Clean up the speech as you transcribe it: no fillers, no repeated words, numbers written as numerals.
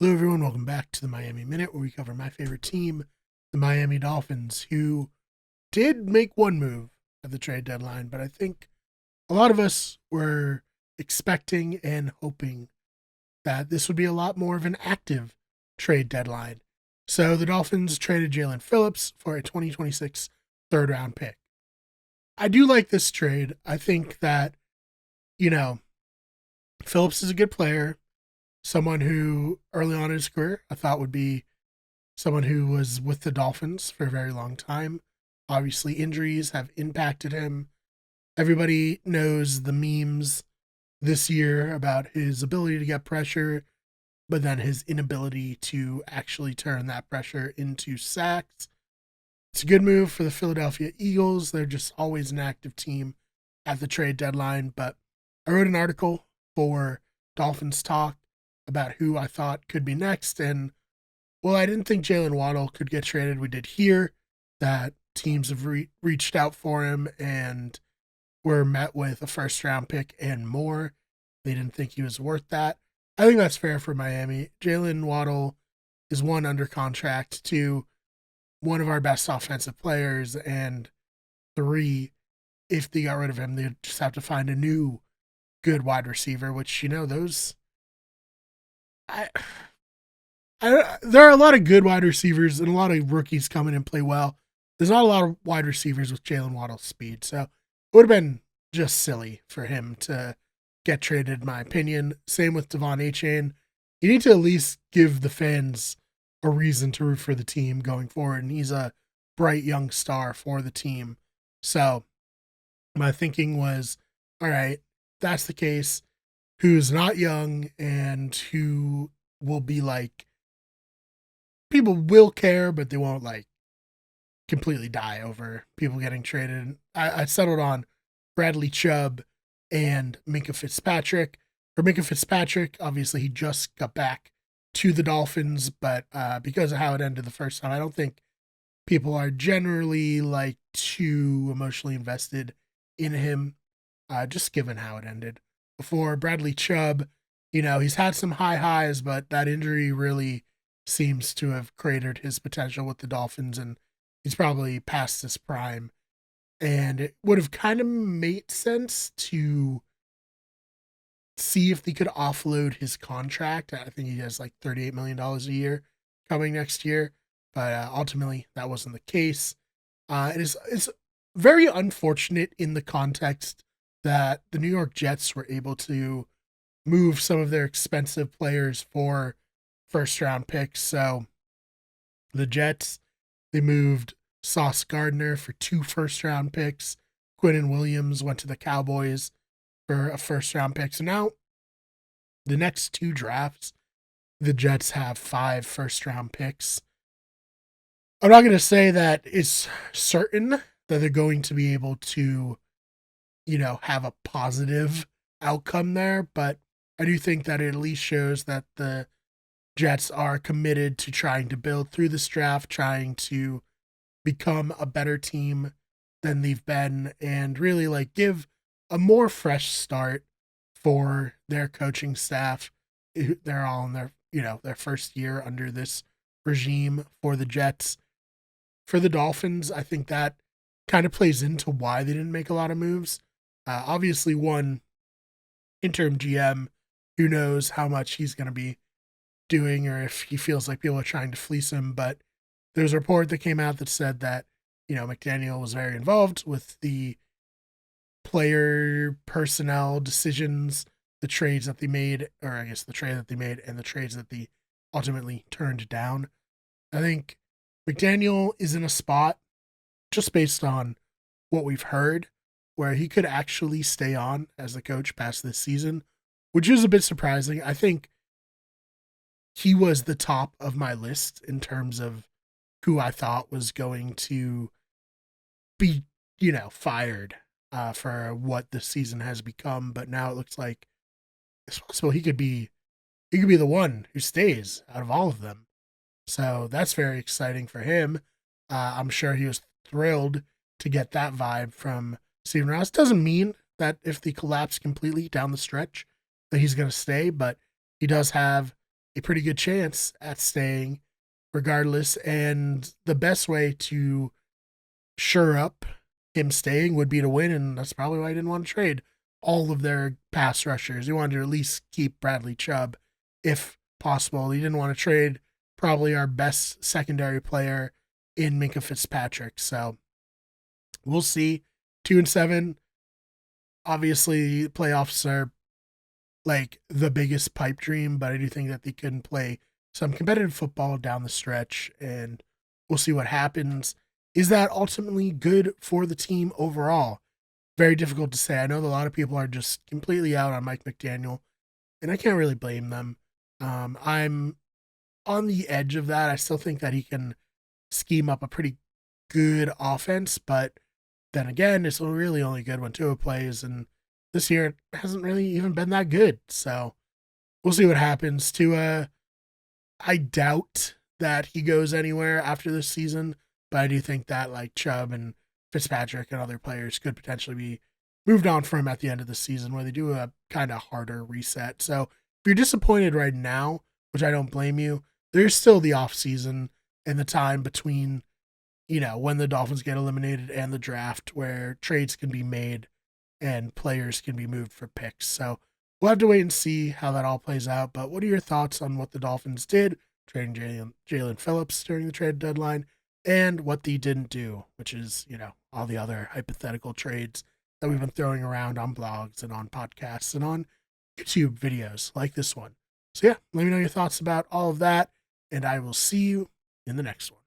Hello, everyone. Welcome back to the Miami Minute, where we cover my favorite team, the Miami Dolphins, who did make one move at the trade deadline, but I think a lot of us were expecting and hoping that this would be a lot more of an active trade deadline. So the Dolphins traded Jalen Phillips for a 2026 third round pick. I do like this trade. I think that, you know, Phillips is a good player, someone who early on in his career I thought would be someone who was with the Dolphins for a very long time. Obviously, injuries have impacted him. Everybody knows the memes this year about his ability to get pressure, but then his inability to actually turn that pressure into sacks. It's a good move for the Philadelphia Eagles. They're just always an active team at the trade deadline. But I wrote an article for Dolphins Talk about who I thought could be next. And well, I didn't think Jalen Waddle could get traded. We did hear that teams have reached out for him and were met with a first round pick and more. They didn't think he was worth that. I think that's fair for Miami. Jalen Waddle is one, under contract, two, one of our best offensive players, and three, if they got rid of him, they'd just have to find a new good wide receiver, which, those. I, there are a lot of good wide receivers and a lot of rookies come in and play well. There's not a lot of wide receivers with Jalen Waddle's speed, so it would have been just silly for him to get traded, in my opinion. Same with Devon Achane. You need to at least give the fans a reason to root for the team going forward, and he's a bright young star for the team. So my thinking was, all right, that's the case. Who's not young and who will be like, people will care, but they won't like completely die over people getting traded. I settled on Bradley Chubb and Minkah Fitzpatrick. For Minkah Fitzpatrick, obviously he just got back to the Dolphins, but because of how it ended the first time, I don't think people are generally like too emotionally invested in him, just given how it ended. Before Bradley Chubb, he's had some high highs, but that injury really seems to have cratered his potential with the Dolphins, and he's probably past his prime. And it would have kind of made sense to see if they could offload his contract. I think he has like $38 million a year coming next year, but ultimately that wasn't the case. It's very unfortunate in the context that the New York Jets were able to move some of their expensive players for first round picks. So the Jets, they moved Sauce Gardner for 2 first round picks. Quinnen Williams went to the Cowboys for a first round pick. So now the next 2 drafts, the Jets have 5 first round picks. I'm not going to say that it's certain that they're going to be able to, have a positive outcome there, but I do think that it at least shows that the Jets are committed to trying to build through this draft, trying to become a better team than they've been, and really like give a more fresh start for their coaching staff. They're all in their first year under this regime for the Jets. For the Dolphins, I think that kind of plays into why they didn't make a lot of moves. Obviously, one interim GM, who knows how much he's going to be doing or if he feels like people are trying to fleece him. But there's a report that came out that said that, McDaniel was very involved with the player personnel decisions, the trades that they made, or I guess the trade that they made and the trades that they ultimately turned down. I think McDaniel is in a spot, just based on what we've heard, where he could actually stay on as the coach past this season, which is a bit surprising. I think he was the top of my list in terms of who I thought was going to be, fired for what the season has become. But now it looks like it's possible he could be the one who stays out of all of them. So that's very exciting for him. I'm sure he was thrilled to get that vibe from Stephen Ross. Doesn't mean that if they collapse completely down the stretch that he's going to stay, but he does have a pretty good chance at staying regardless. And the best way to shore up him staying would be to win, and that's probably why he didn't want to trade all of their pass rushers. He wanted to at least keep Bradley Chubb if possible. He didn't want to trade probably our best secondary player in Minkah Fitzpatrick. So we'll see. 2-7. Obviously, playoffs are like the biggest pipe dream, but I do think that they can play some competitive football down the stretch, and we'll see what happens. Is that ultimately good for the team overall? Very difficult to say. I know that a lot of people are just completely out on Mike McDaniel, and I can't really blame them. I'm on the edge of that. I still think that he can scheme up a pretty good offense, but then again, it's really only good when Tua plays, and this year it hasn't really even been that good. So we'll see what happens. Tua, I doubt that he goes anywhere after this season, but I do think that like Chubb and Fitzpatrick and other players could potentially be moved on from at the end of the season where they do a kind of harder reset. So if you're disappointed right now, which I don't blame you, there's still the off season and the time between, when the Dolphins get eliminated and the draft where trades can be made and players can be moved for picks. So we'll have to wait and see how that all plays out. But what are your thoughts on what the Dolphins did, trading Jalen Phillips during the trade deadline, and what they didn't do, which is, all the other hypothetical trades that we've been throwing around on blogs and on podcasts and on YouTube videos like this one. So yeah, let me know your thoughts about all of that, and I will see you in the next one.